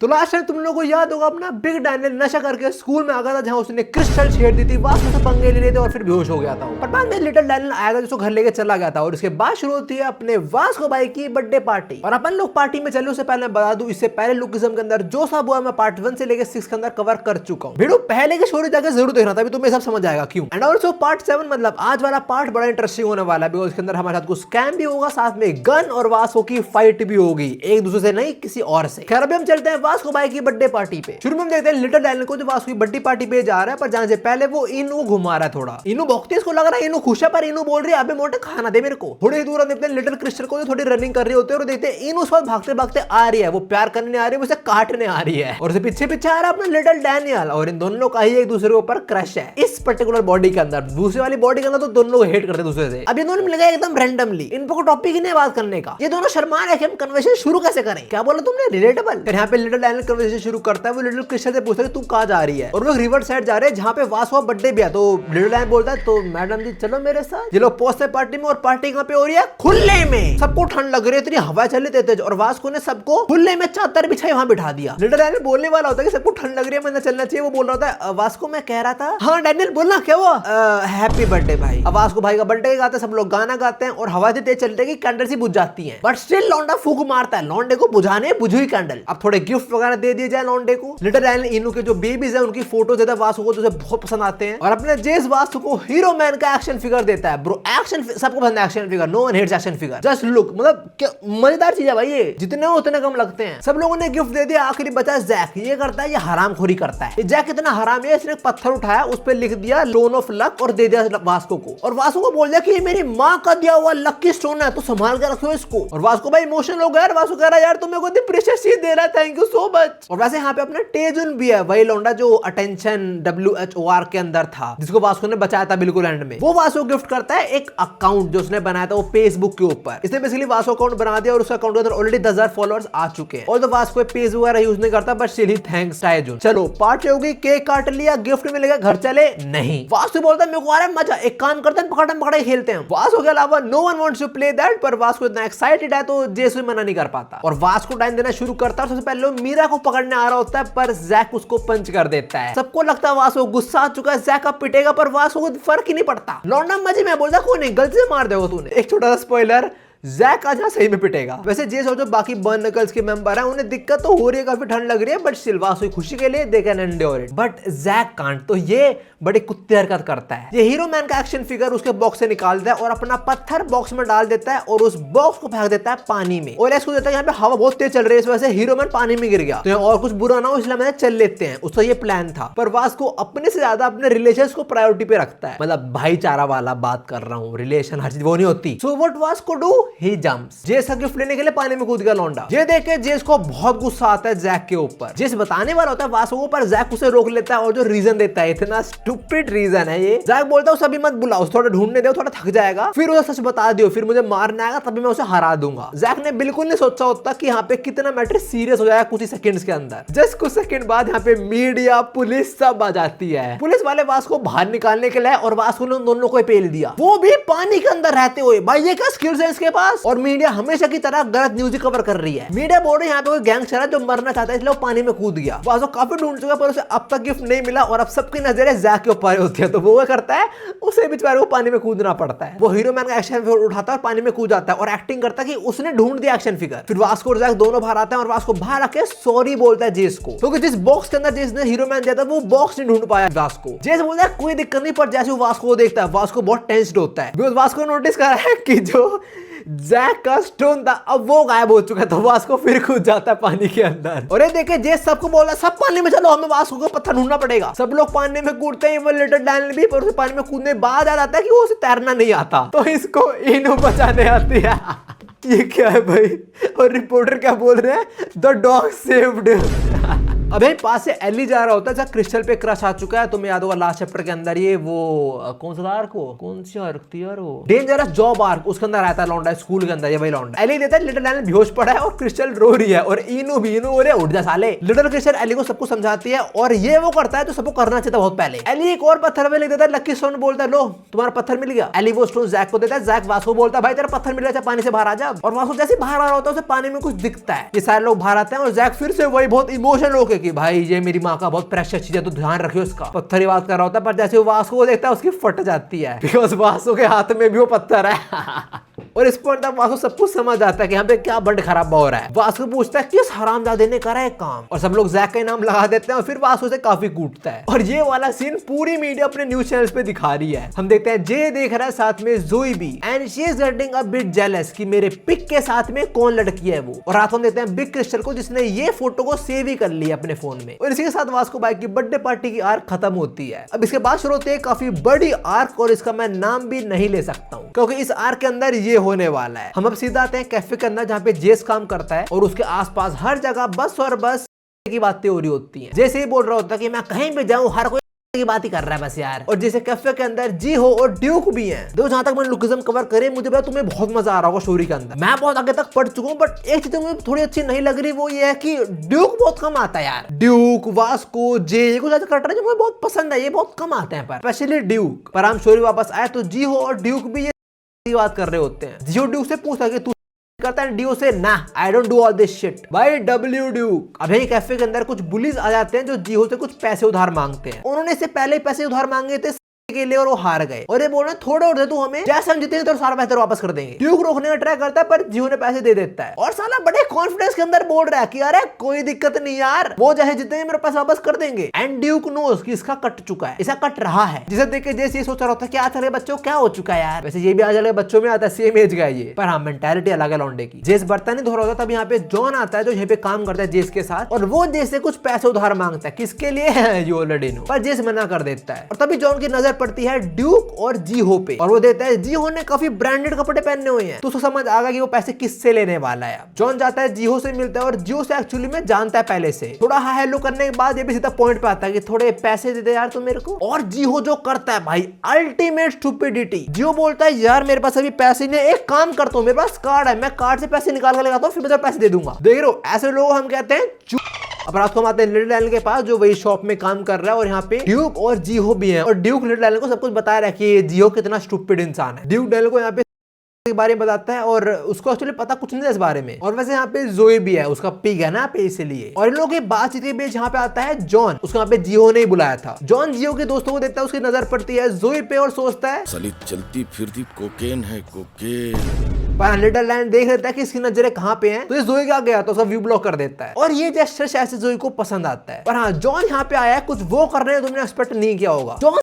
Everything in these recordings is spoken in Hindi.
तो लास्ट टाइम तुम लोगों को याद होगा अपना बिग डैनियल नशा करके स्कूल में आ गया था, जहां उसने क्रिस्टल छेड़ दी थी, वास्तव से पंगे ले लिए थे और फिर बेहोश हो गया था। पर बाद में लिटिल डैनियल आया था, जिसको घर लेके चला गया था। और उसके बाद शुरू होती है अपने वास्को भाई की बर्थडे पार्टी। और अपन लोग पार्टी में चले, उससे पहले बता दूं, इससे पहले लुकिज्म के अंदर जो सब हुआ मैं पार्ट 1 से लेकर 6 के अंदर कवर कर चुका हूं। वीडियो पहले की स्टोरी जाकर जरूर देखना, तभी तुम्हें सब समझ आएगा क्यों। एंड ऑल्सो पार्ट 7 मतलब आज वाला पार्ट बड़ा इंटरेस्टिंग होने वाला है, बिकॉज इसके अंदर हमारे साथ कुछ स्कैम भी होगा, साथ में गन और वास्को की फाइट भी होगी, एक दूसरे से नहीं किसी और से। खैर अभी हम चलते हैं वास्को भाई की बर्थडे पार्टी पे। शुरू में हम देखते हैं लिटिल डैनियल को जो वास्को की बर्थडे पार्टी पे जा रहा है, पर जाने से पहले वो इनू घुमा रहा है थोड़ा। इनू भौंकती है, इसको लग रहा है इनू खुश है, पर इनू बोल रही है अबे मोटे खाना दे मेरे को। थोड़ी दूर हम देखते हैं लिटिल क्रिस्टल को जो थोड़ी रनिंग कर रही होती है, और देखते हैं इनू उस वक्त भागते भागते आ रही है। वो प्यार करने आ रही है, उसे काटने आ रही है, और उसे पीछे पीछे आ रहा है अपना लिटिल डैनियल। और इन दोनों का ही एक दूसरे के ऊपर क्रश है इस पर्टिकुलर बॉडी के अंदर। दूसरी वाली बॉडी के अंदर तो दोनों लोग हेट करते हैं दूसरे से। अब ये दोनों मिल एकदम रैंडमली, इन पर टॉपिक ही नहीं बात करने का। ये दोनों शर्मा रहे कि हम कन्वर्सेशन शुरू कैसे करें। क्या बोला तुमने, रिलेटेबल। फिर यहाँ पे लिटिल डैनियल कन्वर्सेशन शुरू करता है। वो लिटिल क्रिस्टल से पूछता है तू कहाँ जा रही है, और वो रिवर साइड जा रहे हैं जहाँ पे वास्को बर्थडे भी है। तो लिटिल डैनियल बोलता है तो मैडम जी चलो मेरे साथ। ये लोग पहुंचते पार्टी में, और पार्टी कहाँ पे हो रही है, खुले में। सबको ठंड लग रही है, इतनी हवा चली तेज, और वास्को ने सबको खुले में चादर बिछाई वहां बिठा दिया। लिटिल डैनियल बोलने वाला होता है कि सबको ठंड लग रही है, मैंने चलना चाहिए। वो बोल रहा था वास्को मैं कह रहा था, हाँ डैनियल बोलना क्या हुआ, हैप्पी बर्थडे भाई। अब वास्को भाई का बर्थडे गाते हैं, सब लोग गाना गाते हैं, और हवा तेज चलती है कि कैंडल सी बुझ जाती है, बट स्टिल लौंडा फूक मारता है। लौंडे को बुझाने बुझी कैंडल। अब थोड़े गिफ्ट वगैरह दे दिए जाए लौंडे को। लिटिल डैनियल इनू के जो बेबीज है उनकी फोटो देता है वास्को को, जो बहुत पसंद आते हैं। और अपने जेस वास्को को हीरो मैन का एक्शन फिगर देता है। ब्रो एक्शन सबको पसंद है, action figure, no one hates action figure, just look. मतलब क्या मजेदार चीज है भाई, ये जितने हो उतने कम लगते हैं। सब लोगों ने गिफ्ट दे दिया। आखिरी बचा जैक। ये करता है, ये हरामखोरी करता है। जैक कितना हराम है, इसने पत्थर उठाया, उस पर लिख दिया स्टोन ऑफ लक और दे दिया वास्को को। और वास्को को बोल दिया कि ये मेरी माँ का दिया हुआ लकी स्टोन है, तो संभाल कर रखो इसको। और वास्को भाई इमोशनल हो गया। वास्को कह रहा है यार तुम मेरे को प्रीशियस चीज दे रहा है, थैंक यू सो मच। और वैसे यहाँ पे अपना टेजुन भी है, वही लौंडा जो अटेंशन WHOR के अंदर था, जिसको वास्को ने बचाया था बिल्कुल एंड में। वो वास्को गिफ्ट करता है एक अकाउंट जो उसने बनाया था वो फेसबुक के ऊपर। इसने बेसिकली वास्को अकाउंट बना दिया, और उसका अकाउंट के अंदर ऑलरेडी 10,000 फॉलोअर्स आ चुके हैं। और तो वास्को पेज वगैरह यूज नहीं करता, बट स्टिल ही थैंक्स टेजुन। चलो पार्टी हो गई, केक काट लिया, गिफ्ट मिलेगा, घर चले नहीं। वास्को बोलता है मेरे को आ रहा है मजा, एक काम करते हैं पकड़म पकड़ाई खेलते हैं। वास्को के अलावा no one wants to play that, पर वास्को इतना एक्साइटेड है तो जेसु मना नहीं कर पाता, और वास्को टाइम देना शुरू करता है। सबसे पहले मीरा को पकड़ने आ रहा होता है, पर जैक उसको पंच कर देता है। सबको लगता है वास्को गुस्सा आ चुका है, जैक अब पिटेगा, पर वास्को को फर्क ही नहीं पड़ता। लौंडा मजे में बोलता कोई नहीं, गलती से मार देगा तूने। एक छोटा सा स्पॉइलर, जैक आज सही में पिटेगा। वैसे जेस और जो बाकी बर्न नकल्स के मेंबर हैं उन्हें दिक्कत तो हो रही है, काफी ठंड लग रही है, बट स्टिल वास्को खुशी के लिए they can endure it. But Jack can't, तो ये बड़ी कुत्ते हरकत करता है। ये हीरो मैन का एक्शन फिगर उसके बॉक्स से निकालता है और अपना पत्थर बॉक्स में डाल देता है, और उस बॉक्स को फेंक देता है पानी में। और इसको देता है यहाँ पे हवा बहुत तेज चल रही है, इस वजह से हीरो मैन पानी में गिर गया, तो और कुछ बुरा ना हो इसलिए मैंने चल लेते हैं। उसका ये प्लान था। पर वास्को अपने से ज्यादा अपने रिलेशंस को प्रायोरिटी पे रखता है, मतलब भाईचारा वाला बात कर रहा हूँ, रिलेशन हर चीज वो नहीं होती। So what Vasco do, he jumps. जेस का गिफ्ट लेने के लिए पानी में कूद गया लौंडा। ये देख के जेस को बहुत गुस्सा आता है जैक के ऊपर। जेस बताने वाला होता है वास्को को, पर जैक उसे रोक लेता है, और जो रीजन देता है, इतना स्टूपिड रीजन है ये। जैक बोलता है सभी मत बुलाओ, थोड़ा ढूंढने दो, थोड़ा थक जाएगा, फिर उसे सच बता दियो, फिर मुझे मारना आएगा तभी मैं उसे हरा दूंगा। जैक ने बिल्कुल नहीं सोचा होता कि यहाँ पे कितना मैटर सीरियस हो जाएगा कुछ ही सेकंड्स के अंदर। जस्ट कुछ सेकंड बाद यहाँ पे मीडिया पुलिस सब आ जाती है। पुलिस वाले वास्को को बाहर निकालने के लिए, और वास्को ने उन दोनों को पेल दिया, वो भी पानी के अंदर रहते हुए। भाई ये क्या स्किल्स है इसके पास। और मीडिया हमेशा की तरह गलत न्यूज कवर कर रही है। मीडिया बोल रही है यहाँ पे कोई गैंगस्टर है जो मरना चाहता है, इसलिए वो पानी में कूद गया। वास्को काफी ढूंढ चुका, पर उसे अब तक गिफ्ट नहीं मिला, और अब सबकी नजरें जैक के ऊपर होती है। तो वो करता है, उसे बेचारे को पानी में कूदना पड़ता है। वो हीरो मैन का एक्शन फिगर उठाता है और पानी में कूद जाता है, और एक्टिंग करता है कि उसने ढूंढ दिया एक्शन फिगर। फिर वास्को और जैक दोनों बाहर आते हैं, और वास्को बाहर आके सॉरी बोलता है जेस को, क्योंकि जिस बॉक्स के अंदर जेस ने हीरो मैन दिया था वो बॉक्स नहीं ढूंढ पाया वास्को। जेस बोलता है कोई दिक्कत नहीं, पर जैसे वो वास्को को देखता है, वास्को बहुत टेंस्ड होता है, बिकॉज़ वास्को नोटिस कर रहा है कि जो जैक का स्टोन था अब वो गायब हो चुका है। तो वास्को फिर कूद जाता है पानी के अंदर, और ये देखे जेस सबको बोला सब पानी में चलो, हमें वास्को को पत्थर ढूंढना पड़ेगा। सब लोग पानी में कूदते हैं, वो लिटिल डैनियल भी, पर उसे पानी में कूदने बाद आ जाता है कि वो उसे तैरना नहीं आता, तो इसको इनू बचाने आती है। ये क्या है भाई, और रिपोर्टर क्या बोल रहे हैं, द डॉग सेव्ड। अब यही पास से एली जा रहा होता है जहाँ क्रिस्टल पे क्रश आ चुका है। तुम्हें याद होगा लास्ट चैप्टर के अंदर ये वो कौन सा आर्क, कौन सी आर्क थी यार, वो डेंजरस जॉब आर्क, उसके अंदर आता है लौंडा स्कूल के अंदर, ये वही लौंडा। एली देता है लिटिल डैनियल बेहोश पड़ा है और क्रिस्टल रो रही है और इनू भी इनू बोले उठ जा साले। लिटिल क्रिस्टल एली को सब कुछ समझाती है और ये वो करता है जो सबको करना चाहिए था बहुत पहले। एली एक और पत्थर में लिख देता है, लकी स्टोन बोलता है लो तुम्हारा पत्थर मिल गया। एली वो स्टोन जैक को देता है, जैक वास्को बोलता है भाई तेरा पत्थर मिल गया, पानी से बाहर आ जा। और वास्को जैसे बाहर आ रहा होता है उसे पानी में कुछ दिखता है, ये सारे लोग बाहर आते हैं और जैक फिर से वही बहुत इमोशनल होके कि भाई ये मेरी माँ का बहुत प्रेशियस चीज है तो ध्यान रखियो इसका। पत्थर ही बात कर रहा होता है पर जैसे वो वास्को को देखता है उसकी फट जाती है, बिकॉज वास्को के हाथ में भी वो पत्थर है। और इस पॉइंट तक वास्को सब कुछ समझ आता है कि यहाँ पे क्या बंड खराब हो रहा है। वास्को पूछता है किस हरामजादे ने करा है काम, और सब लोग जैक का नाम लगा देते हैं और फिर वास्को से काफी कूटता है। और ये वाला सीन पूरी मीडिया अपने न्यूज चैनल्स पे दिखा रही है। हम देखते हैं जे देख रहा है साथ में जोई भी, and she is getting a bit jealous कि मेरे पिक के साथ में कौन लड़की है वो। और रात को देखते हैं बिग क्रिस्टल को जिसने ये फोटो को सेव ही कर लिया अपने फोन में। और इसी के साथ वास्को भाई की बर्थडे पार्टी की आर्क खत्म होती है। अब इसके बाद शुरू होती है काफी बड़ी आर्क और इसका मैं नाम भी नहीं ले सकता हूँ क्योंकि इस आर्क के अंदर ये होने वाला है। हम अब सीधा आते हैं कैफे के अंदर जहाँ पे जेस काम करता है और उसके आसपास हर जगह बस और बस की बातें हो रही होती हैं। जैसे ही बोल रहा होता है कि मैं कहीं भी जाऊं हर कोई की बात ही कर रहा है बस यार। और जैसे कैफे के अंदर जी हो और ड्यूक भी हैं। देखो जहां तक मैंने लुकिज्म कवर करे मुझे पता तुम्हें बहुत मजा आ रहा होगा स्टोरी के अंदर, मैं बहुत आगे तक पढ़ चुका हूं बट एक चीज मुझे थोड़ी अच्छी नहीं लग रही वो ये है कि ड्यूक बहुत कम आता है यार। ड्यूक, वास्को, जे ये कुछ ऐसे करेक्टर है जो मुझे बहुत पसंद है, ये बहुत कम आते हैं पर स्पेशली ड्यूक। पर हम स्टोरी वापस आए तो जी हो और ड्यूक भी ये बात कर रहे होते हैं। जियो ड्यूक से पूछता कि तू करता है, ड्यू से ना I don't do all this shit भाई डब्ल्यू ड्यूक। अब यही कैफे के अंदर कुछ बुलीज आ जाते हैं जो जियो से कुछ पैसे उधार मांगते हैं। उन्होंने इससे पहले ही पैसे उधार मांगे थे के लिए और वो हार गए और ये बोल रहे थोड़े और दे तू हमें, जैसे हम जीतेंगे तो सारा पैसा वापस कर देंगे। ड्यूक रोकने का ट्राई करता है पर जियो ने पैसे दे देता है और साला बड़े कॉन्फिडेंस के अंदर बोल रहा है कि अरे कोई दिक्कत नहीं यार वो चाहे जीतेंगे मेरे पैसे वापस कर देंगे। एंड ड्यूक नोस कि इसका कट चुका है, इसका कट रहा है, जिसे देख के जैसे ये सोच रहा होता है क्या चले बच्चों क्या हो चुका है यार। वैसे ये भी आज अलग बच्चों में आता है, सेम एज का है ये, पर हाँ मेंटालिटी अलग है लौंडे की। जेस बर्तन नहीं धो रहा होता तब यहाँ पे जॉन आता है जो यहाँ पे काम करता है जेस के साथ और वो जेस से कुछ पैसे उधार मांगता है। किसके लिए यू ऑलरेडी नो, पर जेस मना कर देता है और तभी जॉन की नजर पड़ती है ड्यूक और जीहो पे और वो देता है। जीहो ने काफी ब्रांडेड कपड़े पहने हुए हैं तो उसको समझ आ गया कि वो पैसे किससे लेने वाला है। जॉन जाता है जीहो से मिलता है और जीहो से एक्चुअली में जानता है पहले से। थोड़ा हाय हेलो करने के बाद ये भी सीधा पॉइंट पे आता है कि थोड़े पैसे दे दे यार तू मेरे को। और जीहो जो करता है भाई अल्टीमेट स्टूपिडिटी। जीहो बोलता है यार मेरे पास अभी पैसे नहीं, एक काम करता हूँ मेरे पास कार्ड है, मैं कार्ड से पैसे निकाल कर लगाता हूँ फिर मैं पैसे दे दूंगा। देख रहे हो ऐसे लोग हम कहते हैं। अब रात को हम आते हैं लिटिल डैनियल के पास जो वही शॉप में काम कर रहा है और यहाँ पे ड्यूक और जीहो भी हैं और ड्यूक लिटिल डैनियल को सब कुछ बता रहा है कि जीहो कितना स्टूपिड इंसान है। ड्यूक डैनियल को यहाँ पे के बारे में बताता है और उसको एक्चुअली पता कुछ नहीं है इस बारे में। और वैसे यहाँ पे जोई भी है, उसका पिग है ना पे इसलिए। और इन लोगों की बातचीत के बीच यहाँ पे आता है जॉन, उसको यहाँ पे जियो ने ही बुलाया था। जॉन जियो के दोस्तों को देखता है, उसकी नजर पड़ती है जोई पे और सोचता है साली चलती फिरती कोकेन है कोकेन। पर लिटिल डैनियल देख लेता है कि इसकी नजरें कहाँ पे हैं तो ये जोई के आगे आता है, उसका व्यू ब्लॉक कर देता है और ये जेस्चर शायद से जोई को पसंद आता है। पर हाँ जॉन यहाँ पे आया है कुछ वो कर रहे हैं तुमने एक्सपेक्ट नहीं किया होगा। जॉन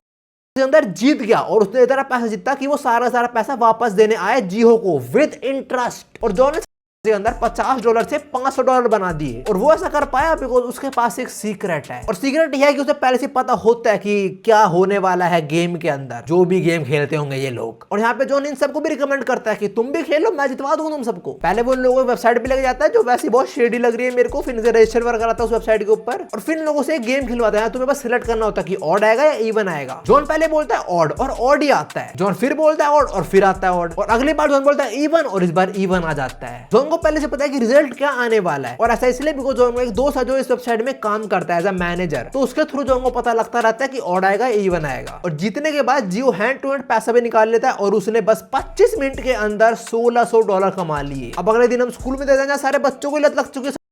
अंदर जीत गया और उसने इतना पैसा जीता कि वो सारा पैसा वापस देने आए जीहो को विद इंटरेस्ट। और जॉन के अंदर $50 से $500 बना दिए और वो ऐसा कर पाया बिकॉज उसके पास एक सीक्रेट है। और सीक्रेट यह है कि उसे पहले से पता होता है कि क्या होने वाला है गेम के अंदर, जो भी गेम खेलते होंगे ये लोग। और यहाँ पे जॉन इन सबको भी रिकमेंड करता है कि तुम भी खेलो, मैं जितवा दूंगा तुम सबको। पहले वो उन लोगों की वेबसाइट पे लेके जाता है जो वैसे बहुत शेडी लग रही है मेरे को, फिर रजिस्टर वर्क कराता है उस वेबसाइट के ऊपर और फिर लोगों से गेम खिलवाता है। तुम्हें बस सिलेक्ट करना होता है कि ऑड आएगा या इवन आएगा। जॉन पहले बोलता है ऑड और ऑड ही आता है। जॉन फिर बोलता है ऑड और फिर आता है ऑड और अगली बार जॉन बोलता है इवन और इस बार इवन आ जाता है। जॉन को पहले से पता है कि रिजल्ट क्या आने वाला है और ऐसा इसलिए बिकॉज जॉन को एक दोस्त है जो इस वेबसाइट में काम करता है एज अ मैनेजर, तो उसके थ्रू जॉन को पता लगता रहता है कि ऑड आएगा इवन आएगा। और जीतने के बाद जियो हैंड टू हैंड पैसा भी निकाल लेता है और उसने बस 25 मिनट के अंदर $1600 कमा लिए। अब अगले दिन हम स्कूल में दे देंगे, सारे बच्चों को लत लग चुकी है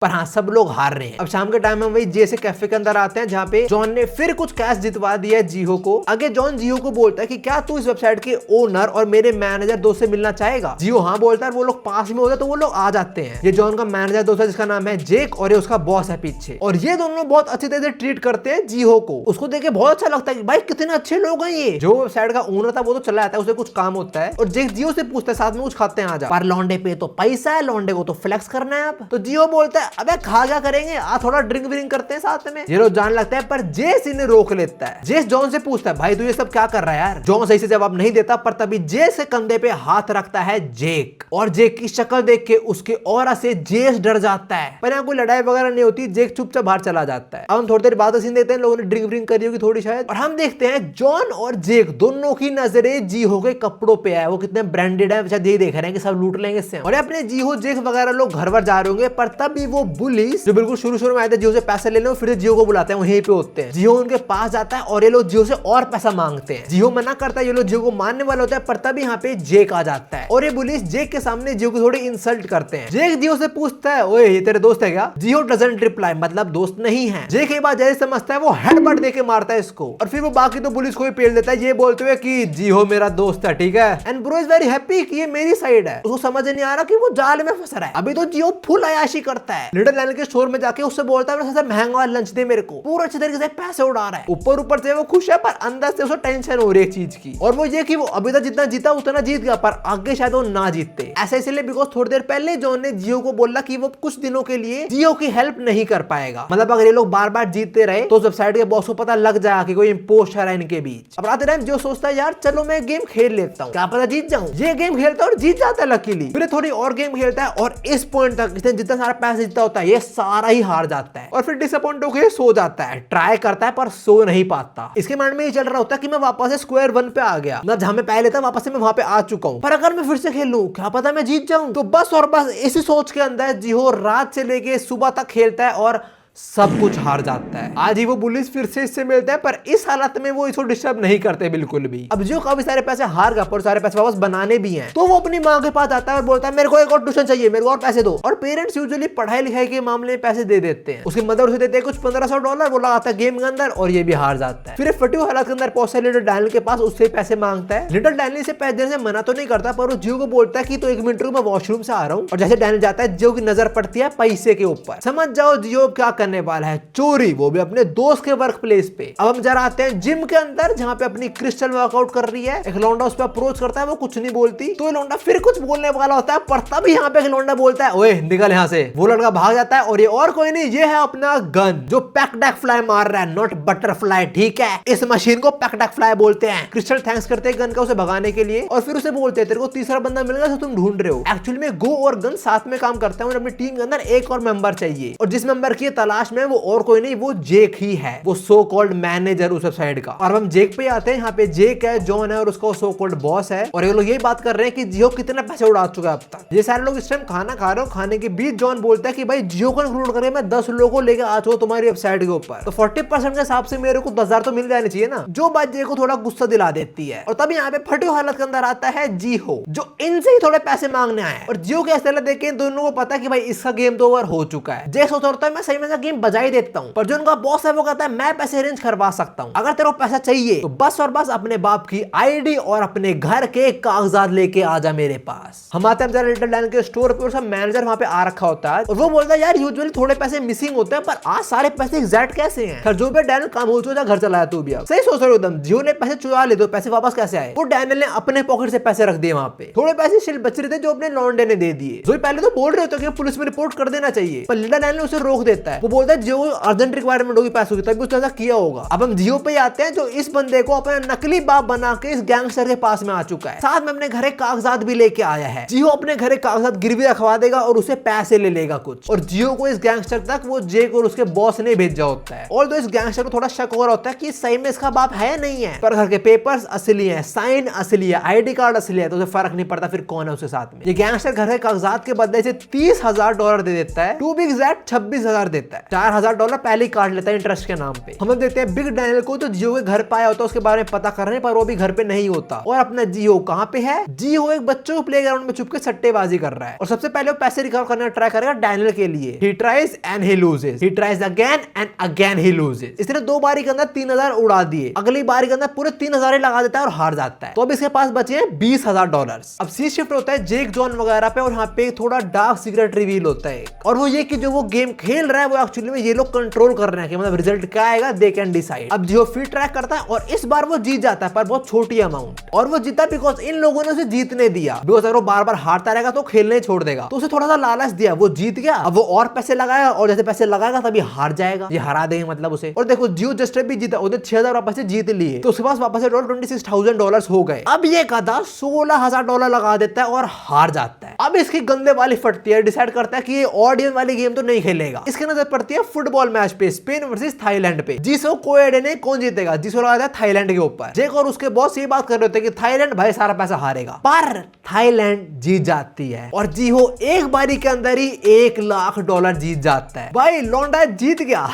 पर हाँ सब लोग हार रहे हैं। अब शाम के टाइम में वही जे से कैफे के अंदर आते हैं जहाँ पे जॉन ने फिर कुछ कैश जितवा दिया है जियो को। आगे जॉन जियो को बोलता है कि क्या तू इस वेबसाइट के ओनर और मेरे मैनेजर दोस्त से मिलना चाहेगा। जियो हाँ बोलता है, वो लोग पास में होते तो वो लोग आ जाते हैं। ये जॉन का मैनेजर दोस्त है जिसका नाम है जेक और ये उसका बॉस है पीछे और ये दोनों बहुत अच्छी तरह से ट्रीट करते हैं जियो को। उसको देख के बहुत अच्छा लगता है कि भाई कितने अच्छे लोग हैं ये। जो वेबसाइट का ओनर था वो तो चला जाता है, उसे कुछ काम होता है और जेक जियो से पूछता है साथ में कुछ खाते हैं आजा। पर लौंडे पे तो पैसा है, लौंडे को तो फ्लेक्स करना है। अब तो जियो बोलता है अबे खा क्या करेंगे, आज थोड़ा ड्रिंक व्रिंक करते हैं साथ में। ये लोग जाने लगता है पर जेस इन्हें रोक लेता है। जेस जॉन से पूछता है भाई तू ये सब क्या कर रहा है यार। जॉन सही से जवाब नहीं देता पर तभी जेस के कंधे पे हाथ रखता है जेक, और जेक की शक्ल देख के उसके ऑरा से जेस डर जाता है। पर यहाँ कोई लड़ाई वगैरह नहीं होती, जेक चुपचाप बाहर चला जाता है। अब हम थोड़ी देर बाद सीन देखते हैं, लोगों ने ड्रिंक व्रिंक करी होगी थोड़ी शायद, और हम देखते हैं जॉन और जेक दोनों की नजरें जीहो के कपड़ों पे है। वो कितने ब्रांडेड है, शायद यही देख रहे हैं कि सब लूट लेंगे इससे, और अपने जीहो जेक वगैरह लोग घर पर जा रहे होंगे। पर तभी वो पुलिस जो बिल्कुल शुरू में आए थे जीहो से पैसे लेने, फिर जीहो को बुलाते हैं, वहीं पे होते हैं। जीहो उनके पास जाता है और ये लोग जीहो से और पैसा मांगते हैं। जीहो मना करता है, ये लोग जीहो को मारने वाले होते हैं। पर तभी यहाँ पे जेक आ जाता है और ये पुलिस जेक के सामने जीहो को थोड़ी इंसल्ट करते हैं। जेक जीहो से पूछता है ओए ये तेरे दोस्त है क्या? जीहो डजंट रिप्लाई, मतलब दोस्त नहीं है। जेक एक बात जैसे समझता है वो हेडबट देके मारता है इसको, और फिर वो बाकी तो पुलिस को ही पेल देता है ये बोलते हुए कि जीहो मेरा दोस्त है, ठीक है। And bro is very happy कि ये मेरी साइड है। उसको समझ नहीं आ रहा कि वो जाल में फंस रहा है। अभी तो जीहो फुल अयाशी करता है, लिटिल लैंड के स्टोर में जाके उससे बोलता है सबसे महंगा लंच दे मेरे को, पूरा अच्छे तरीके से पैसे उड़ा रहा है। ऊपर से वो खुश है पर अंदर से उसे टेंशन हो रही है चीज की, और वो ये कि वो अभी तक जितना जीता उतना जीत गया पर आगे शायद वो ना जीतते। ऐसा इसलिए बिकॉज थोड़ी देर पहले जॉन ने जीहो को बोला कि वो कुछ दिनों के लिए जीहो की हेल्प नहीं कर पाएगा। मतलब अगर ये लोग बार बार जीतते रहे तो वेबसाइट के बॉस को पता लग जाएगा कि कोई इंपोस्टर है इनके बीच। अब रात टाइम जो सोचता है यार चलो मैं गेम खेल लेता हूँ, क्या पता जीत जाऊं। ये गेम खेलता है और जीत जाता है लकीली। फिर थोड़ी और गेम खेलता है और इस पॉइंट तक इसने जितना सारा पैसा जीता होता है ये सारा ही हार जाता है, और फिर डिसअपॉइंट होकर सो जाता है। ट्राई करता है पर सो नहीं पाता। इसके माइंड में ये चल रहा होता है कि मैं वापस से स्क्वायर वन पे आ गया, मतलब जहां मैं पहले था वापस से मैं वहां पे आ चुका हूं, पर अगर मैं फिर से खेल लूं क्या पता मैं जीत जाऊं। तो बस और बस इसी सोच के अंदर जीहो रात से लेके सुबह तक खेलता है और सब कुछ हार जाता है। आज ही वो पुलिस फिर से इससे मिलता है पर इस हालत में वो इसको डिस्टर्ब नहीं करते बिल्कुल भी। अब जो काफी सारे पैसे हार गया पर सारे पैसे वापस बनाने भी हैं, तो वो अपनी माँ के पास आता है और बोलता है मेरे को एक और ट्यूशन चाहिए, मेरे को और पैसे दो। और पेरेंट्स यूजुअली पढ़ाई लिखाई के मामले में पैसे दे देते हैं। उसकी मदर उसे देते हैं कुछ $1500, वो लगाता है गेम के अंदर और ये भी हार जाता है। फिर फटी हुई हालत के अंदर पहुंचता है लिटिल डैनियल के पास, उससे पैसे मांगता है। लिटिल डैनियल से पैसे देने से मना तो नहीं करता पर वो जीहो को बोलता है कि तो 1 मिनट रुको मैं वॉशरूम से आ रहा हूँ। और जैसे डैनियल जाता है जीहो की नजर पड़ती है पैसे के ऊपर। समझ जाओ जीहो क्या करने वाला है, चोरी, वो भी अपने दोस्त के वर्क प्लेस पे। अब हम जरा आते हैं जिम के अंदर जहां पे अपनी क्रिस्टल वर्कआउट कर रही है। एक लौंडा उस पर अप्रोच करता है, वो कुछ नहीं बोलती, तो ये लौंडा फिर कुछ बोलने वाला होता है पर तभी यहाँ पे एक लौंडा बोलता है ओए निकल यहाँ से। वो लड़का भाग जाता है और ये और कोई नहीं ये है अपना गन जो पैकडैक फ्लाई मार रहा है, नॉट बटरफ्लाई, ठीक है। इस मशीन को पैकडैक फ्लाई बोलते हैं। क्रिस्टल थैंक्स करते हैं गन का उसे भगाने के लिए और फिर उसे बोलते हैं तेरे को तीसरा बंदा मिल गया जो तुम ढूंढ रहे हो। एक्चुअली में गो और गन साथ में काम करते हैं और अपनी टीम के अंदर एक और मेंबर चाहिए, और जिस मेंबर की तलाश में वो और कोई नहीं वो जेक ही है, वो सो कॉल्ड मैनेजर उस वेबसाइट का। और हम जेक पे आते हैं, यहाँ पे जेक है, जॉन है और उसका सो कॉल्ड बॉस है, और ये लोग यही बात कर रहे हैं कि जियो कितने पैसे उड़ा चुका है अब तक। ये सारे लोग इस टाइम खाना खा रहे हो, खाने के बीच जॉन बोलता है कि भाई जियो को इंक्लूड करके मैं 10 लोगों को लेकर आ चुका हूं तुम्हारी वेबसाइट के ऊपर, तो 40% के हिसाब से मेरे को 10,000 तो मिल जाने चाहिए ना, जो बात जे को थोड़ा गुस्सा दिला देती है। और तभी यहाँ पे फटी हालत के अंदर आता है जीहो जो इनसे ही थोड़े पैसे मांगने आए, और जियो के ऐसे देख के दोनों को पता है कि भाई इसका गेम तो ओवर हो चुका है। जे सोचता है मैं सही में गेम बजा ही देता हूँ, पर जो उनका बॉस है वो कहता है मैं पैसे अरेंज करवा सकता हूँ, अगर तेरे को पैसा चाहिए तो बस और बस अपने बाप की आईडी और अपने घर के कागजात लेके आ जा मेरे पास। हम आते हैं लिटिल डैनियल के स्टोर पे, उसका मैनेजर वहां पे आ रखा होता है और वो बोलता है यार यूजुअली थोड़े पैसे मिसिंग होते हैं पर आज सारे पैसे एग्जैक्ट कैसे हैं? खैर जो भी डैनियल काम हो चुका, घर चलाया तू भी। अब सही सोच रहे हो एकदम, जियो ने पैसे चुरा ले, तो पैसे वापस कैसे आए? वो डैनियल ने अपने पॉकेट से पैसे रख दिए वहां पे, थोड़े पैसे शिल बच रहे थे जो अपने लॉन्डे ने दे दिए। जो पहले तो बोल रहे होते कि पुलिस में रिपोर्ट कर देना चाहिए, पर लिटिल डैनियल उसे रोक देता है। वो बोलता है जियो अर्जेंट रिक्वायरमेंट होगी पैसों की, तभी उसने ऐसा किया होगा। अब हम जियो पे आते हैं जो इस बंदे को अपना नकली बाप बना के इस गैंगस्टर के पास में आ चुका है, साथ में अपने घरे कागजात भी लेके आया है। जियो अपने घरे कागजात गिरवी रखवा देगा और उसे पैसे ले लेगा कुछ, और जियो को इस गैंगस्टर तक वो जेक और उसके बॉस ने भेजा होता है। और तो इस गैंगस्टर को थोड़ा शक हो रहा होता है कि सही में इसका बाप है नहीं है, पर घर के पेपर्स असली हैं, साइन असली है, आईडी कार्ड असली है, तो उसे फर्क नहीं पड़ता फिर कौन है उसके साथ में। ये गैंगस्टर घर के कागजात के बदले से $30,000 दे देता है, टू बी एग्जैक्ट 26,000 देता है। $4,000 पहले ही काट लेता है इंटरेस्ट के नाम पे। हम देखते हैं बिग डैनियल को, तो जियो के घर पाया होता है, उसके बारे में पता कर रहे हैं पर वो भी घर पे नहीं होता। और अपना जियो कहाँ पे है? जियो एक बच्चों को प्लेग्राउंड में छुप के सट्टेबाजी कर रहा है, और सबसे पहले वो पैसे रिकवर करने का ट्राई करेगा डैनियल के लिए। He tries and he loses, he tries again and again he loses. इसने 2 बारी के अंदर 3,000 उड़ा दिए, अगली बारी के अंदर पूरे 3,000 ही लगा देता है और हार जाता है। तो अब इसके पास बचे हैं $20,000। अब सी शिफ्ट होता है जेक जॉन वगैरह पे, और यहाँ पे थोड़ा डार्क सीक्रेट रिवील होता है, और वो ये कि जो वो गेम खेल रहा है वो एक्चुअली में ये लोग कंट्रोल कर रहे हैं कि मतलब रिजल्ट क्या आएगा, दे कैन डिसाइड। अब जियो फिर ट्रैक करता है और इस बार वो जीत जाता है, पर बहुत छोटी अमाउंट, और वो जीता बिकॉज इन लोगों ने उसे जीतने दिया। बिकॉज अगर वो बार बार हारता रहेगा तो खेलने ही छोड़ देगा, तो उसे थोड़ा सा लालच दिया, वो जीत गया। अब वो और पैसे लगाएगा और जैसे पैसे लगाएगा तभी हार जाएगा, ये हरा देंगे मतलब उसे। और देखो जियो जस्ट भी जीता, उसने 6,000 वापस से जीत लिए, तो उसके पास वापस से $26,000 हो गए। अब ये गधा $16,000 लगा देता है और हार जाता है। अब इसकी गंदे वाली फटती है, डिसाइड करता है कि ये ऑडियंस वाली गेम तो नहीं खेलेगा। इसकी नजर पड़ती है फुटबॉल मैच पे, स्पेन वर्सेस थाईलैंड पे, जिसको कोएडे ने कौन जीतेगा, जिसको लगा था थाईलैंड के ऊपर। जेक और उसके बॉस ये बात कर रहे होते हैं कि थाईलैंड भाई सारा पैसा हारेगा, पर थाईलैंड जीत जाती है और जियो एक बारी के अंदर ही $1,00,000 जीत जाता है। भाई लौंडा जीत गया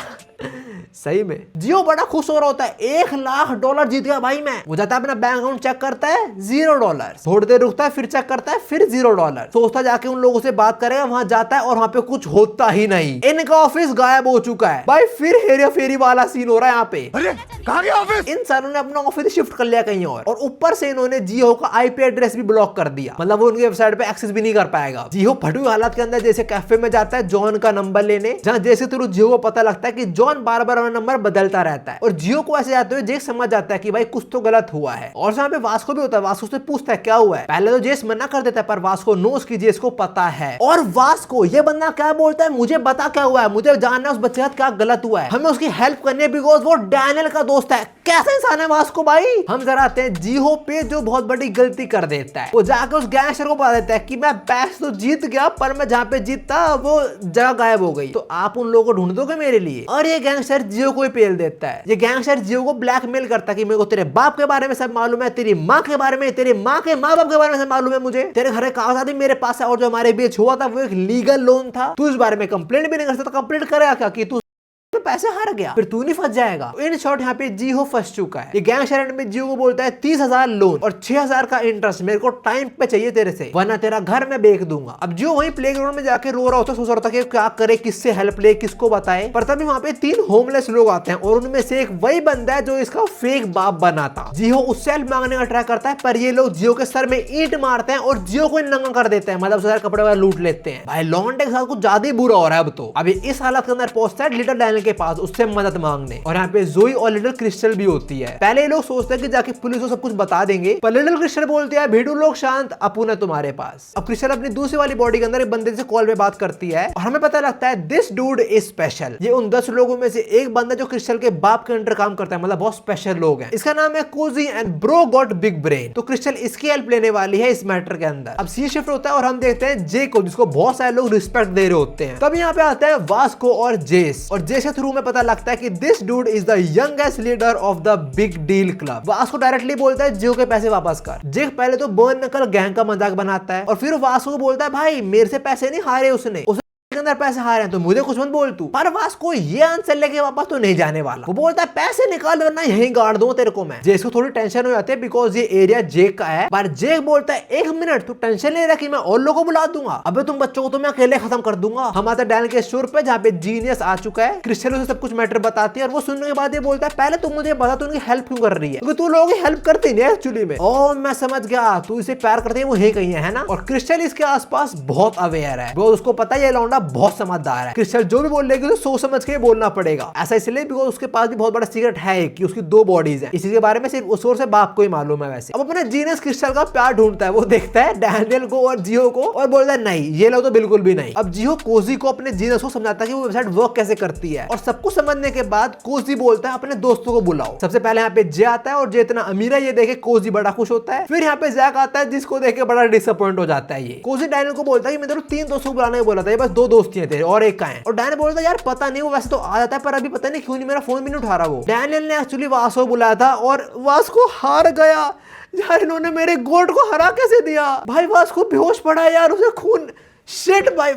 सही में। जियो बड़ा खुश हो रहा होता है, $1,00,000 जीत गया भाई मैं। वो जाता है अपना बैंक अकाउंट चेक करता है, $0। थोड़ी देर रुकता है, फिर चेक करता है, फिर $0। सोचता जाके उन लोगों से बात करेगा, वहां जाता है और वहां पे कुछ होता ही नहीं, इनका ऑफिस गायब हो चुका है। भाई फिर हेरा फेरी वाला सीन हो रहा है यहाँ पे। अरे कहाँ गया ऑफिस? इन सालों ने अपना ऑफिस शिफ्ट कर लिया कहीं और ऊपर से इन्होंने जियो का IP एड्रेस भी ब्लॉक कर दिया, मतलब वो उनकी वेबसाइट पे एक्सेस भी नहीं कर पाएगा। जियो फटी हुई हालत के अंदर जैसे कैफे में जाता है जॉन का नंबर लेने, जहां जैसे थ्रू जियो को पता लगता है कि जॉन बार बार नंबर बदलता रहता है, और जियो को ऐसे जाते हुए जेक समझ जाता है कि भाई कुछ तो गलत हुआ है। और यहाँ पे वास्को भी होता है, वास्को से पूछता है क्या हुआ है। पहले तो जेस मना कर देता है, पर वास्को नोस की जेस को पता है। और वास्को ये बंदा क्या बोलता है, मुझे बता क्या हुआ है, मुझे जानना है उस बच्चे का क्या गलत हुआ है, हमें उसकी हेल्प करनी है बिकॉज वो डैनियल का दोस्त है। कैसा इंसान है वास्को भाई। हम जरा आते हैं जियो पे जो बहुत बड़ी गलती कर देता है। वो जाकर उस गैंगस्टर को बता देता है कि मैं पैसे तो जीत गया, पर मैं जहाँ पे जीतता वो जगह गायब हो गई, तो आप उन लोगों को ढूंढ दोगे मेरे लिए। और ये गैंगस्टर जियो को ही पेल देता है। ये गैंगस्टर जियो को ब्लैकमेल करता है कि मेरे को तेरे बाप के बारे में सब मालूम है, तेरी माँ के बारे में, तेरे माँ के माँ बाप के बारे में सब मालूम है मुझे, तेरे घर के कागजात भी मेरे पास है, और जो हमारे बीच हुआ था वो एक लीगल लोन था, तू इस बारे में कंप्लेंट भी नहीं कर सकता। कंप्लेंट करेगा क्या कि तू पैसे हार गया, फिर तू नहीं फंस जाएगा। इन शॉर्ट यहाँ पे जियो फंस चुका है। ये गैंगस्टर में जियो को बोलता है 30,000 लोन और 6,000 का इंटरेस्ट मेरे को टाइम पे चाहिए तेरे से, वरना तेरा घर मैं बेच दूंगा। अब जियो वहीं प्लेग्राउंड में जाके रो रहा होता है, सोच रहा था कि क्या करे, किससे हेल्प ले, किसको बताए। पर तभी वहाँ पे 3 होमलेस लोग आते हैं और उनमें से एक वही बंदा है जो इसका फेक बाप बना था। जियो उससे हेल्प मांगने का ट्राई करता है, पर ये लोग जियो के सर में ईंट मारते हैं और जियो को नंगा कर देते हैं, मतलब सारे कपड़े वाले लूट लेते हैं। भाई लॉन्डे के साथ कुछ ज्यादा ही बुरा हो रहा है अब तो। अभी इस हालत के अंदर पहुंचता है लिटिल डैनियल के पास उससे मदद मांगने, और यहाँ पे जोई और लिटिल क्रिस्टल भी होती है। पहले ये लोग सोचते हैं कि जाके पुलिस को सब कुछ बता देंगे, पर लिटिल क्रिस्टल बोलती है भेड़ू लोग शांत, अपुन है तुम्हारे पास। अब क्रिस्टल अपनी दूसरी वाली बॉडी के अंदर एक बंदे से कॉल पे बात करती है और हमें पता लगता है दिस डूड इज स्पेशल। ये उन 10 लोगों में से एक बंदा जो क्रिस्टल के बाप के अंडर काम करता है, मतलब बहुत स्पेशल लोग हैं। इसका नाम है Cozi and bro got big brain. तो क्रिस्टल इसकी हेल्प लेने वाली है इस मैटर के अंदर। अब सी शिफ्ट होता है और हम देखते हैं जे को, जिसको बहुत सारे लोग रिस्पेक्ट दे रहे होते हैं। तब यहाँ पे आता है वास्को और जेस, और जेस के थ्रू में पता लगता है कि this dude is the youngest leader of the big deal club. Vasco directly बोलता है जियो के पैसे वापस कर। जेक पहले तो बर्न नकल गैंग का मजाक बनाता है और फिर वास्को को बोलता है भाई मेरे से पैसे नहीं हारे उसने के अंदर पैसे हारे हैं तो मुझे कुछ मत बोल तू। पर वास्को ये आंसर लेके वापस तो नहीं जाने वाला। वो बोलता है पैसे निकाल वरना यहीं गाड़ दूं तेरे को मैं। जेक को थोड़ी टेंशन हो जाती है बिकॉज ये एरिया जेक का है, पर जेक बोलता है 1 मिनट तू टेंशन ले रहा कि मैं और लोगों को बुला दूंगा, अबे तुम बच्चों को तो मैं अकेले खत्म कर दूंगा। हम आते डैनियल के स्टोर पे जहाँ पे जीनियस आ चुका है। क्रिस्टल उसे सब कुछ मैटर बताती है और वो सुनने के बाद ये बोलता है पहले तुम मुझे बता तू उनकी हेल्प क्यों कर रही है, क्योंकि तू लोगों की हेल्प करती नहीं एक्चुअली में। ओ मैं समझ गया, तू इसे प्यार करती है वो यही कहीं है ना। और क्रिस्टल इसके आसपास बहुत अवेयर है, उसको पता है ये लौंडा बहुत समझदार है। क्रिस्टल जो भी बोल लेगी तो सोच समझ के बोलना पड़ेगा। ऐसा इसलिए बिकॉज उसके पास भी बहुत बड़ा सीक्रेट है कि उसकी 2 बॉडीज हैं। इसी के बारे में सिर्फ उस ओर से बाप को ही मालूम है वैसे। अब अपने जीनियस क्रिस्टल का प्यार ढूंढता है। वो देखता है डैनियल को और जियो को और बोलता है नहीं ये लोग तो बिल्कुल भी नहीं। अब जियो कोजी को अपने जीनियस को समझाता है कि वो वेबसाइट वर्क कैसे करती है, और सब कुछ समझने के बाद कोजी बोलता है अपने दोस्तों को बुलाओ। सबसे पहले यहाँ पे जे आता है और जे इतना अमीर है ये देखे कोजी बड़ा खुश होता है। फिर यहाँ पे जैक आता है जिसको देख के बड़ा डिसअपॉइंट हो जाता है। ये कोजी डैनियल को बोलता है कि मैं तेरे 3 दोस्तों को बुलाने को बोला था, ये बस 2 दोस्त ही थे और एक का है। और डैनियल बोलता है यार पता नहीं वो वैसे तो आ जाता है पर अभी पता नहीं क्यों नहीं मेरा फोन भी नहीं उठा रहा वो। डैनियल ने एक्चुअली वास्को बुलाया था और वास्को हार गया। यार इन्होंने मेरे गोट को हरा कैसे दिया भाई। वास्को बेहोश पड़ा है यार, उसे खून शिट भाई।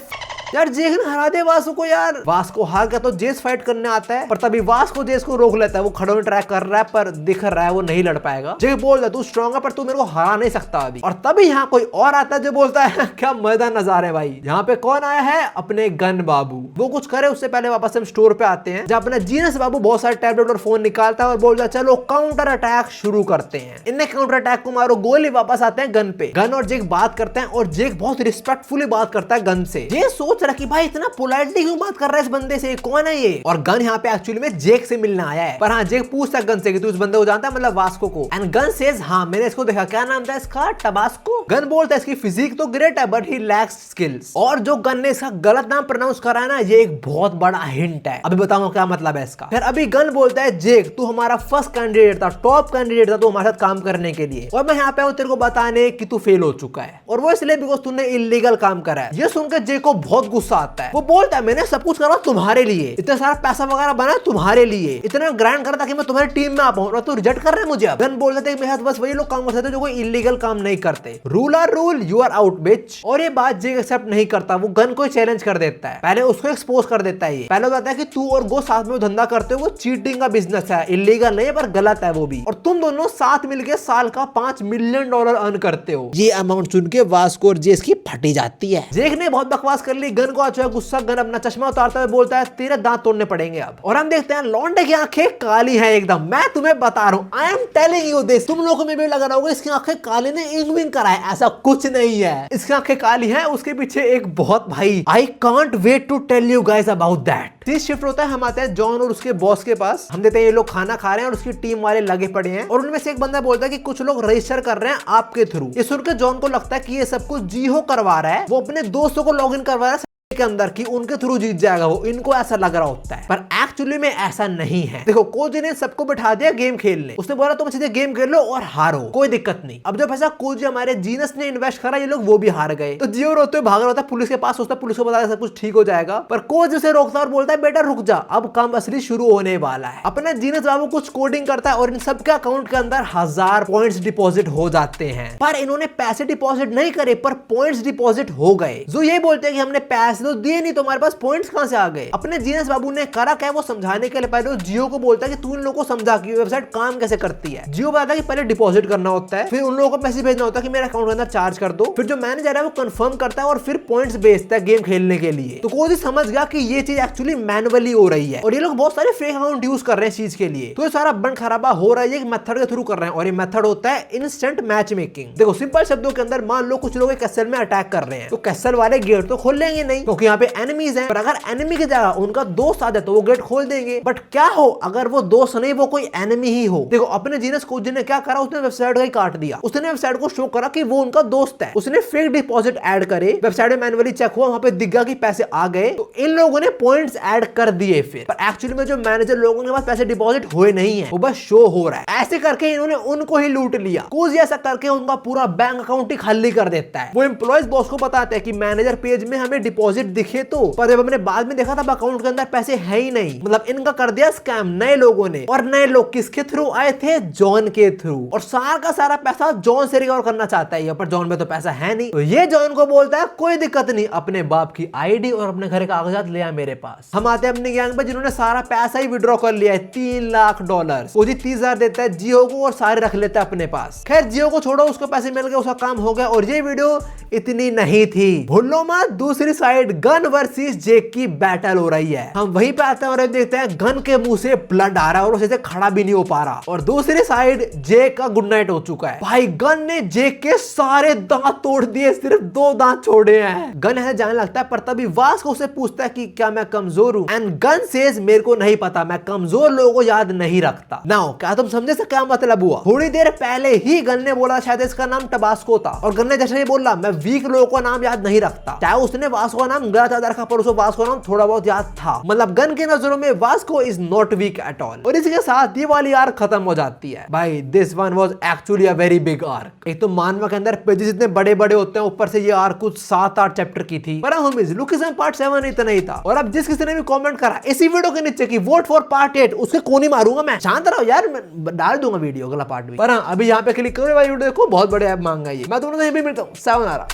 यार जेक ने हरा दे वास्को को यार। वास्को हार गया तो जेस फाइट करने आता है, पर तभी वास्को जेस को रोक लेता है। वो खड़े होने ट्राई कर रहा है पर दिख रहा है वो नहीं लड़ पाएगा। जेक बोलता है तू स्ट्रॉन्ग है पर तू मेरे को हरा नहीं सकता अभी। और तभी यहाँ कोई और आता है जो बोलता है क्या मजेदार नजारा है भाई। यहाँ पे कौन आया है, अपने गन बाबू। वो कुछ करे उससे पहले वापस हम स्टोर पे आते हैं जहाँ अपना जीनियस बाबू बहुत सारे टैबलेट और फोन निकालता है और बोलता है चलो काउंटर अटैक शुरू करते हैं। इन्हें काउंटर अटैक को मारो गोली। वापस आते हैं गन पे। गन और जेक बात करते हैं और जेक बहुत रिस्पेक्टफुली बात करता है गन से। ये सोच सोच रहा कि भाई इतना पोलाइटली क्यों बात कर रहा है इस बंदे से, कौन है ये। और गन यहाँ पे एक्चुअली में जेक से मिलने आया है। पर हाँ, जेक पूछता है गन से कि तू इस बंदे को जानता है, मतलब वास्को को। एंड गन सेज हाँ मैंने इसको देखा। क्या नाम था इसका? टबास्को। गन बोलता है इसकी फिजिक तो ग्रेट है बट ही लैक्स स्किल्स। और जो गन ने इसका गलत नाम प्रोनाउंस करा है ना, ये एक बहुत बड़ा हिंट है। अभी बताऊंगा क्या मतलब है इसका। फिर अभी गन बोलता है जेक तू हमारा फर्स्ट कैंडिडेट था, टॉप कैंडिडेट था तू हमारे साथ काम करने के लिए, और मैं यहाँ पे हूँ तेरे को बताने कि तू फेल हो चुका है, और वो इसलिए बिकॉज तूने इलीगल काम करा है। ये सुनकर जेक को बहुत गुस्सा आता है। वो बोलता है मैंने सब कुछ करा तुम्हारे लिए, इतना सारा पैसा वगैरह बना तुम्हारे लिए, इतना ग्राइंड करा ताकि मैं तुम्हारी टीम में आ पाऊं, और तू रिजेक्ट कर रहे हैं मुझे। गन बोलते थे मेरे साथ बस वही लोग काम कर सकते जो कोई इलीगल काम नहीं करते। Rule are rule, you are out bitch. और ये बात जेक एक्सेप्ट नहीं करता। वो गन को चैलेंज कर देता है, पहले उसको एक्सपोज कर देता है। ये पहले बताता है कि तू और गो साथ में धंधा करते हो, वो चीटिंग का बिजनेस है, इलीगल नहीं है पर गलत है वो भी, और तुम दोनों साथ मिलकर साल का $5 मिलियन अर्न करते हो। ये अमाउंट सुन के वास्को और जेक की फटी जाती है। जेक ने बहुत बकवास कर ली। गन को अच्छा गुस्सा, गन अपना चश्मा उतारता हुआ बोलता है तेरे दांत तोड़ने पड़ेंगे अब। और हम देखते हैं लौंडे की आंखें काली हैं एकदम। मैं तुम्हें बता रहा हूं, I am telling you this. तुम लोगों में भी लगा रहा होगा इसकी आंखें काली ने इंग विंग करा है, ऐसा कुछ नहीं है। इसकी आंखें काली हैं, उसके पीछे एक बहुत भाई, I can't wait to tell you guys about that. तीस शिफ्ट होता है, हम आते हैं जॉन और उसके बॉस के पास। हम देखते हैं ये लोग खाना खा रहे हैं और उसकी टीम वाले लगे पड़े हैं, और उनमें से एक बंदा बोलता है कि कुछ लोग रजिस्टर कर रहे हैं आपके थ्रू। ये सुनकर जॉन को लगता है कि ये सब कुछ जीहो करवा रहा है, वो अपने दोस्तों को लॉग इन करवा रहा है के अंदर कि उनके थ्रू जीत जाएगा वो, इनको ऐसा लग रहा होता है, पर एक्चुअली में ऐसा नहीं है। देखो कोजी ने सबको बिठा दिया गेम खेलने, उसने बोला तुम सीधे गेम खेल लो और हारो, कोई दिक्कत नहीं। अब जो पैसा कोजी हमारे जीनस ने इन्वेस्ट करा, ये लोग वो भी हार गए। तो जियो रोते हुए भाग रहा होता है पुलिस के पास, सोचता है पुलिस को बता सब कुछ ठीक हो जाएगा, पर कोज उसे रोकता और बोलता है बेटा रुक जा, अब काम असली शुरू होने वाला है। अपना जीनस बाबू कुछ कोडिंग करता है और इन सबके अकाउंट के अंदर 1000 पॉइंट्स डिपॉजिट हो जाते हैं, पर इन्होंने पैसे डिपॉजिट नहीं करे, पर पॉइंट्स डिपॉजिट हो गए। जो ये बोलते हैं कि हमने पैसे तो दिए नहीं, तुम्हारे पास पॉइंट्स कहां से आ गए। अपने जीनस बाबू ने करा क्या, वो समझाने के लिए पहले जियो को बोलता है कि तू इन लोगों को समझा कि वेबसाइट काम कैसे करती है। जियो बताता है कि पहले डिपॉजिट करना होता है, फिर उन लोगों को पैसे भेजना होता है कि मेरे अकाउंट के अंदर चार्ज कर दो, फिर जो मैनेजर है वो कंफर्म करता है और फिर पॉइंट्स भेजता है गेम खेलने के लिए। तो कोई समझ गया कि ये चीज एक्चुअली मैनुअली हो रही है और ये लोग बहुत सारे फेक अकाउंट यूज कर रहे हैं इस चीज के लिए। तो ये सारा बंद खराबा हो रहा है एक मेथड के थ्रू कर रहे हैं, और ये मेथड होता है इंस्टेंट मैच मेकिंग। देखो सिंपल शब्दों के अंदर, मान लो कुछ लोग कैसल में अटैक कर रहे हैं, तो कैसल वाले गेट तो खोल लेंगे नहीं क्योंकि यहाँ पे एनिमीज हैं, पर अगर एनिमी की जगह उनका दोस्त आ जाए तो वो गेट खोल देंगे। बट क्या हो अगर वो दोस्त नहीं, वो कोई एनिमी ही हो। देखो अपने जीनस कोजी ने क्या करा, उसने वेबसाइट का ही काट दिया। उसने वेबसाइट को शो करा कि वो उनका दोस्त है, उसने फेक डिपॉजिट ऐड करे, वेबसाइट में मैनुअली चेक हुआ, वहां पे दिख गया कि पैसे आ गए, तो इन लोगों ने पॉइंट्स ऐड कर दिए फिर। पर एक्चुअली में जो मैनेजर लोगों के पास पैसे डिपॉजिट हुए नहीं है, वो बस शो हो रहा है। ऐसे करके इन्होंने उनको ही लूट लिया। कोजी ऐसा करके उनका पूरा बैंक अकाउंट ही खाली कर देता है। वो एम्प्लॉयज बॉस को बताते हैं कि मैनेजर पेज में हमें डिपॉजिट दिखे, तो पर जब हमने बाद में देखा था अकाउंट के अंदर पैसे है ही नहीं। मतलब इनका कर दिया स्कैम नए लोगों ने, और नए लोग किसके थ्रू आए थे, जॉन के थ्रू, और सारा का सारा पैसा जॉन से रिकवर करना चाहता है, पर जॉन में तो पैसा है नहीं। तो ये जॉन को बोलता है कोई दिक्कत नहीं, अपने बाप की आईडी और अपने घर के कागजात ले आ मेरे पास। हम आते हैं अपनी गैंग पे जिन्होंने सारा पैसा ही विड्रॉ कर लिया है, $3 लाख। वो जी 30,000 देता है जियो को और सारे रख लेता है अपने पास। खैर जियो को छोड़ो, उसको पैसे मिल गए, उसका काम हो गया। और ये वीडियो इतनी नहीं थी, भूलो मत, दूसरी साइड गन वर्सेस जेक की बैटल हो रही है। हम वहीं पे आते हैं और देखते हैं गन के मुंह से ब्लड आ रहा है और उसे खड़ा भी नहीं हो पा रहा, और दूसरी साइड जेक का गुड नाइट हो चुका है। भाई गन ने जेक के सारे दांत तोड़ दिए, सिर्फ 2 दांत छोड़े हैं। गन है जाने लगता है, पर तभी वास्को उसे पूछता है कि क्या मैं कमजोर हूं, एंड गन सेज मेरे को नहीं पता, मैं कमजोर लोगों को याद नहीं रखता। नाउ क्या तुम समझे से क्या मतलब हुआ? थोड़ी देर पहले ही गन ने बोला शायद इसका नाम टबास्को था, और गन ने जैसे ही बोला मैं वीक लोगों का नाम याद नहीं रखता, चाहे उसने वास्को का नाम गलत याद रखा, पर उसे वास्को का नाम थोड़ा बहुत याद था। मतलब गन की नजरों में Vasco is not weak at all. और इसके साथ ये वाली आर्क खत्म हो जाती है। भाई this one was actually a very big arc. एक तो मानवा के अंदर पेजेस इतने बड़े बड़े होते हैं, ऊपर से ये आर्क कुछ 7-8 चैप्टर की थी। पर होमीज लुकिज्म पार्ट 7 इतना ही था। और अब जिस किसी ने भी कमेंट करा इसी वीडियो के नीचे कि वोट फॉर पार्ट 8, उसके कोनी मारूंगा मैं। शांत रहो यार, मैं डाल दूंगा वीडियो अगला पार्ट भी। पर हाँ अभी यहाँ पे क्लिक करो, वीडियो देखो, बहुत बड़े ऐप मांगा ये। मैं दोनों से भी मिलता हूँ। 7 आ रहा।